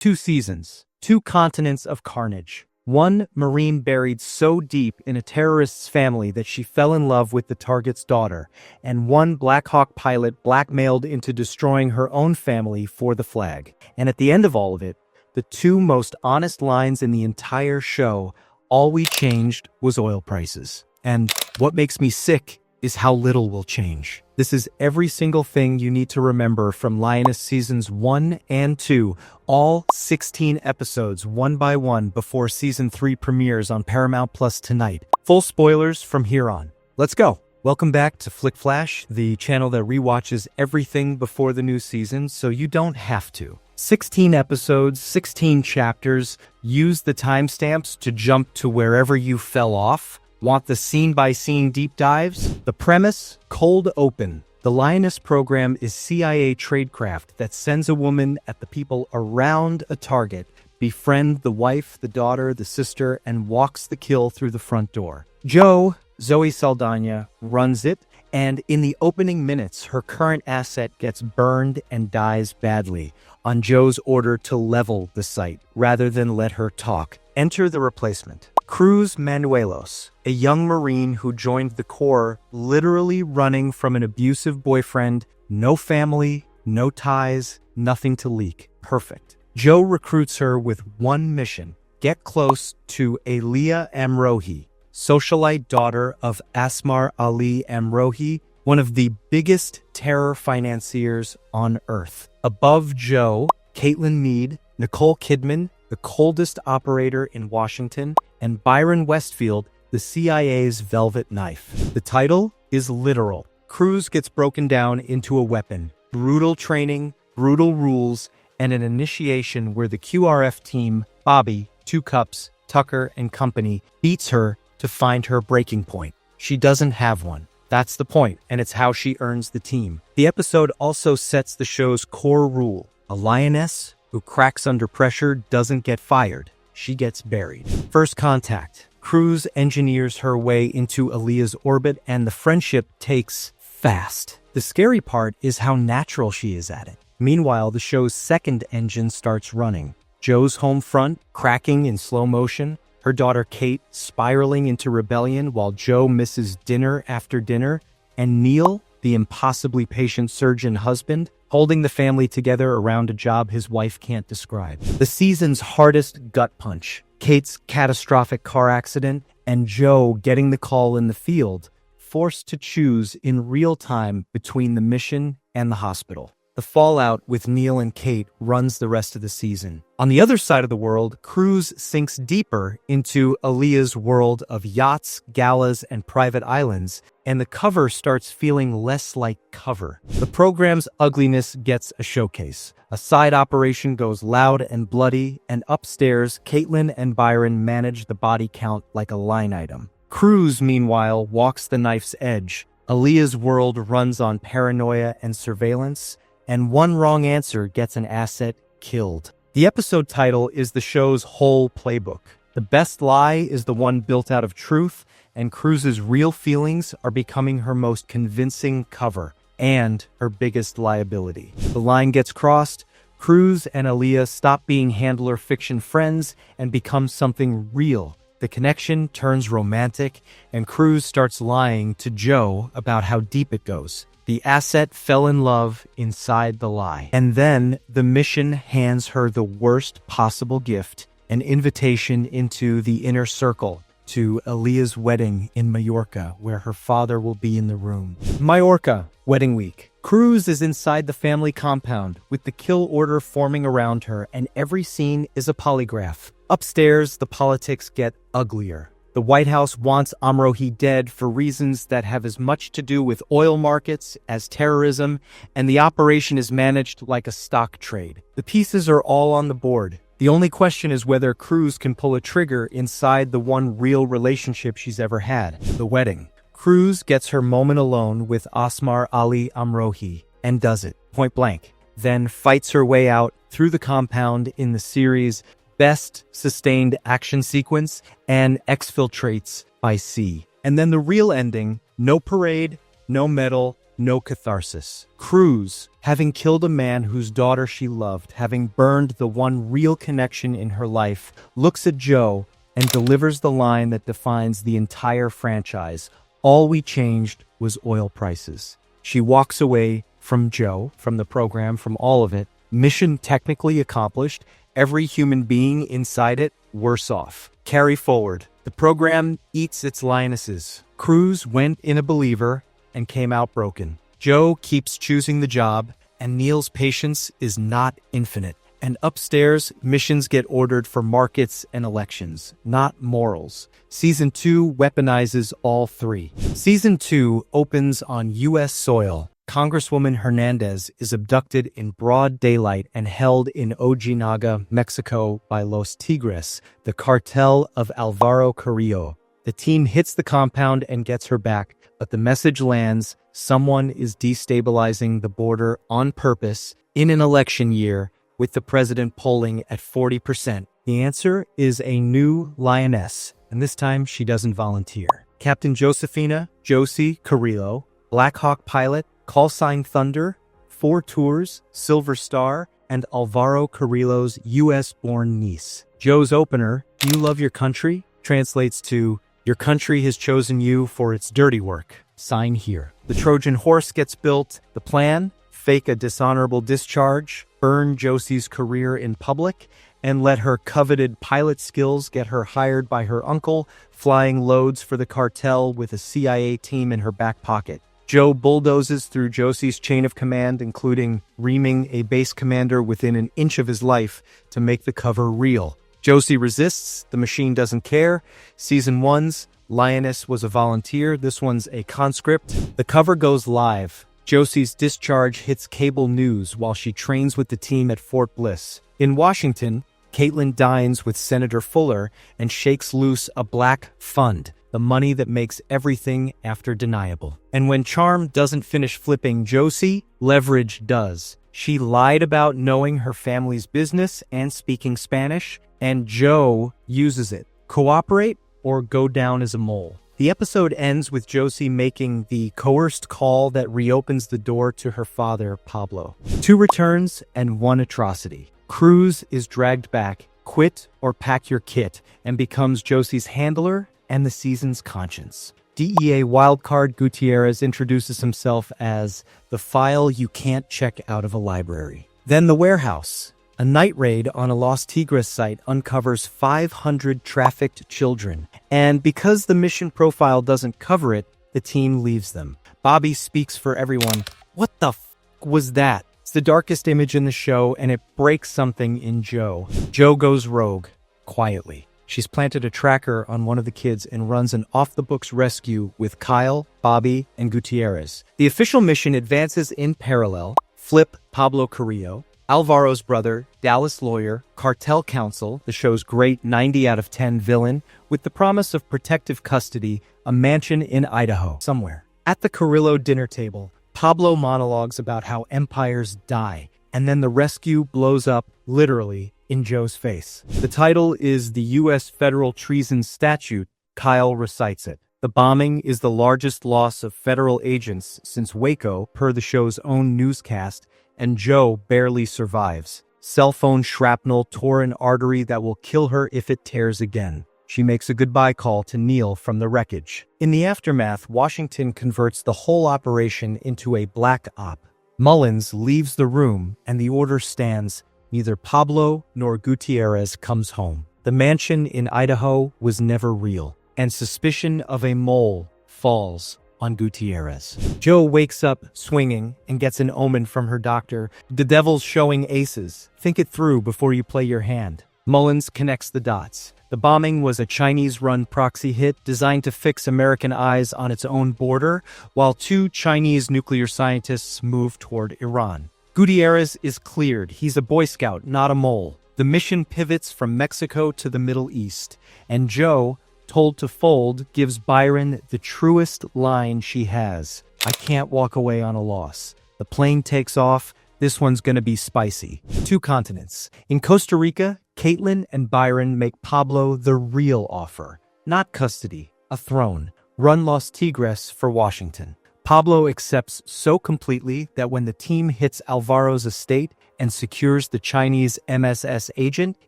2 seasons, 2 continents of carnage. One Marine buried so deep in a terrorist's family that she fell in love with the target's daughter, and one Black Hawk pilot blackmailed into destroying her own family for the flag. And at the end of all of it, the 2 most honest lines in the entire show: all we changed was oil prices. And what makes me sick is how little will change. This is every single thing you need to remember from Lioness Seasons 1 and 2, all 16 episodes one by one before Season 3 premieres on Paramount Plus tonight. Full spoilers from here on. Let's go! Welcome back to Flick Flash, the channel that rewatches everything before the new season so you don't have to. 16 episodes, 16 chapters. Use the timestamps to jump to wherever you fell off. Want the scene-by-scene deep dives? The premise? Cold open. The Lioness program is CIA tradecraft that sends a woman at the people around a target, befriend the wife, the daughter, the sister, and walks the kill through the front door. Zoe Saldana, runs it, and in the opening minutes, her current asset gets burned and dies badly, on Joe's order to level the site, rather than let her talk. Enter the replacement. Cruz Manuelos, a young Marine who joined the Corps literally running from an abusive boyfriend, no family, no ties, nothing to leak. Perfect. Joe recruits her with one mission: get close to Elia Amrohi, socialite daughter of Asmar Ali Amrohi, one of the biggest terror financiers on Earth. Above Joe, Caitlin Meade, Nicole Kidman, the coldest operator in Washington, and Byron Westfield, the CIA's velvet knife. The title is literal. Cruz gets broken down into a weapon, brutal training, brutal rules, and an initiation where the QRF team, Bobby, Two Cups, Tucker, and company, beats her to find her breaking point. She doesn't have one. That's the point, and it's how she earns the team. The episode also sets the show's core rule: a lioness who cracks under pressure doesn't get fired. She gets buried. First contact. Cruz engineers her way into Aaliyah's orbit, and the friendship takes fast. The scary part is how natural she is at it. Meanwhile, the show's second engine starts running. Joe's home front cracking in slow motion, her daughter Kate spiraling into rebellion while Joe misses dinner after dinner, and Neil, the impossibly patient surgeon husband, holding the family together around a job his wife can't describe. The season's hardest gut punch: Kate's catastrophic car accident, and Joe getting the call in the field, forced to choose in real time between the mission and the hospital. The fallout with Neil and Kate runs the rest of the season. On the other side of the world, Cruz sinks deeper into Aaliyah's world of yachts, galas, and private islands, and the cover starts feeling less like cover. The program's ugliness gets a showcase. A side operation goes loud and bloody, and upstairs, Caitlin and Byron manage the body count like a line item. Cruz, meanwhile, walks the knife's edge. Aaliyah's world runs on paranoia and surveillance, and one wrong answer gets an asset killed. The episode title is the show's whole playbook. The best lie is the one built out of truth, and Cruz's real feelings are becoming her most convincing cover and her biggest liability. The line gets crossed. Cruz and Aaliyah stop being handler fiction friends and become something real. The connection turns romantic, and Cruz starts lying to Joe about how deep it goes. The asset fell in love inside the lie. And then the mission hands her the worst possible gift: an invitation into the inner circle to Aaliyah's wedding in Mallorca, where her father will be in the room. Majorca, wedding week. Cruz is inside the family compound with the kill order forming around her, and every scene is a polygraph. Upstairs, the politics get uglier. The White House wants Amrohi dead for reasons that have as much to do with oil markets as terrorism, and the operation is managed like a stock trade. The pieces are all on the board. The only question is whether Cruz can pull a trigger inside the one real relationship she's ever had: the wedding. Cruz gets her moment alone with Asmar Ali Amrohi, and does it, point blank, then fights her way out through the compound in the series' best sustained action sequence and exfiltrates by sea. And then the real ending: no parade, no medal, no catharsis. Cruz, having killed a man whose daughter she loved, having burned the one real connection in her life, looks at Joe and delivers the line that defines the entire franchise. All we changed was oil prices. She walks away from Joe, from the program, from all of it. Mission technically accomplished. Every human being inside it worse off. Carry forward. The program eats its lionesses. Cruz went in a believer and came out broken. Joe keeps choosing the job, and Neil's patience is not infinite. And upstairs, missions get ordered for markets and elections, not morals. Season 2 weaponizes all three. Season 2 opens on U.S. soil. Congresswoman Hernandez is abducted in broad daylight and held in Ojinaga, Mexico by Los Tigres, the cartel of Alvaro Carrillo. The team hits the compound and gets her back, but the message lands: someone is destabilizing the border on purpose in an election year, with the president polling at 40%. The answer is a new Lioness, and this time she doesn't volunteer. Captain Josefina, Josie, Carrillo, Black Hawk pilot, call sign Thunder, 4 tours, Silver Star, and Alvaro Carrillo's U.S.-born niece. Joe's opener, "You love your country?" translates to, "Your country has chosen you for its dirty work. Sign here." The Trojan-horse gets built. The plan? Fake a dishonorable discharge, burn Josie's career in public, and let her coveted pilot skills get her hired by her uncle, flying loads for the cartel with a CIA team in her back pocket. Joe bulldozes through Josie's chain of command, including reaming a base commander within an inch of his life to make the cover real. Josie resists. The machine doesn't care. Season 1's Lioness was a volunteer. This one's a conscript. The cover goes live. Josie's discharge hits cable news while she trains with the team at Fort Bliss. In Washington, Caitlin dines with Senator Fuller and shakes loose a black fund, the money that makes everything after deniable. And when charm doesn't finish flipping Josie, leverage does. She lied about knowing her family's business and speaking Spanish, and Joe uses it. Cooperate or go down as a mole. The episode ends with Josie making the coerced call that reopens the door to her father, Pablo. 2 returns and 1 atrocity. Cruz is dragged back, quit or pack your kit, and becomes Josie's handler and the season's conscience. DEA wildcard Gutierrez introduces himself as the file you can't check out of a library. Then the warehouse. A night raid on a Los Tigres site uncovers 500 trafficked children, and because the mission profile doesn't cover it, the team leaves them. Bobby speaks for everyone. "What the f*** was that?" It's the darkest image in the show, and it breaks something in Joe. Joe goes rogue, quietly. She's planted a tracker on one of the kids and runs an off-the-books rescue with Kyle, Bobby, and Gutierrez. The official mission advances in parallel. Flip Pablo Carrillo, Alvaro's brother, Dallas lawyer, cartel counsel, the show's great 90 out of 10 villain, with the promise of protective custody, a mansion in Idaho, somewhere. At the Carrillo dinner table, Pablo monologues about how empires die, and then the rescue blows up, literally, in Joe's face. The title is the U.S. Federal Treason Statute. Kyle recites it. The bombing is the largest loss of federal agents since Waco, per the show's own newscast, and Joe barely survives. Cell phone shrapnel tore an artery that will kill her if it tears again. She makes a goodbye call to Neil from the wreckage. In the aftermath, Washington converts the whole operation into a black op. Mullins leaves the room, and the order stands: neither Pablo nor Gutierrez comes home. The mansion in Idaho was never real, and suspicion of a mole falls on Gutierrez. Joe wakes up swinging and gets an omen from her doctor. The devil's showing aces. Think it through before you play your hand. Mullins connects the dots. The bombing was a Chinese-run proxy hit designed to fix American eyes on its own border, while 2 Chinese nuclear scientists move toward Iran. Gutierrez is cleared. He's a Boy Scout, not a mole. The mission pivots from Mexico to the Middle East, and Joe, told to fold, gives Byron the truest line she has: "I can't walk away on a loss." The plane takes off. This one's gonna be spicy. 2 continents. In Costa Rica, Caitlin and Byron make Pablo the real offer. Not custody, a throne. Run Los Tigres for Washington. Pablo accepts so completely that when the team hits Alvaro's estate and secures the Chinese MSS agent,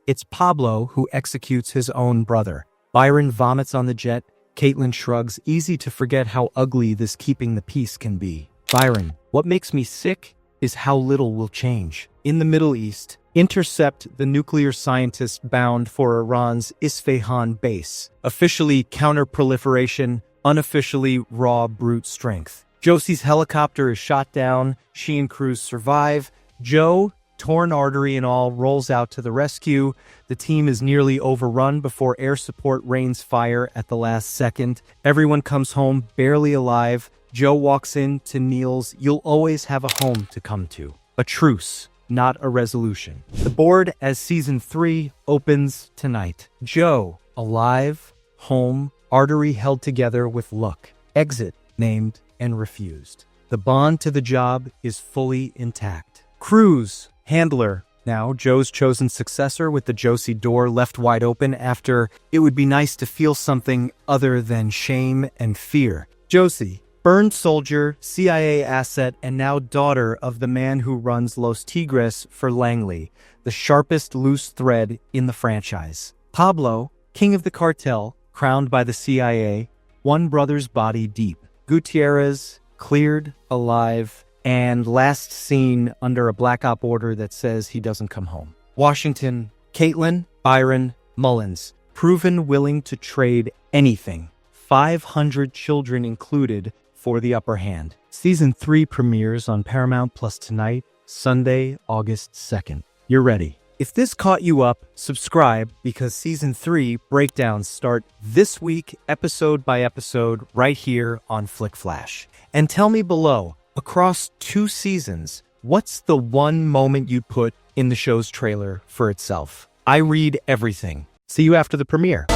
it's Pablo who executes his own brother. Byron vomits on the jet. Caitlin shrugs, easy to forget how ugly this keeping the peace can be. Byron, what makes me sick is how little will change. In the Middle East, intercept the nuclear scientist bound for Iran's Isfahan base. Officially counter-proliferation, unofficially raw brute strength. Josie's helicopter is shot down. She and Cruz survive. Joe, torn artery and all, rolls out to the rescue. The team is nearly overrun before air support rains fire at the last second. Everyone comes home barely alive. Joe walks in to Neil's "You'll always have a home to come to." A truce, not a resolution. The board as season 3 opens tonight. Joe, alive, home, artery held together with luck. Exit, named and refused. The bond to the job is fully intact. Cruz, handler, now Joe's chosen successor with the Josie door left wide open after "it would be nice to feel something other than shame and fear." Josie, burned soldier, CIA asset, and now daughter of the man who runs Los Tigres for Langley, the sharpest loose thread in the franchise. Pablo, king of the cartel, crowned by the CIA, one brother's body deep. Gutierrez, cleared, alive, and last seen under a black op order that says he doesn't come home. Washington, Caitlin, Byron, Mullins, proven willing to trade anything. 500 children included for the upper hand. Season 3 premieres on Paramount Plus tonight, Sunday, August 2nd. You're ready. If this caught you up, subscribe because Season 3 breakdowns start this week, episode by episode, right here on Flick Flash. And tell me below, across 2 seasons, what's the one moment you'd put in the show's trailer for itself? I read everything. See you after the premiere.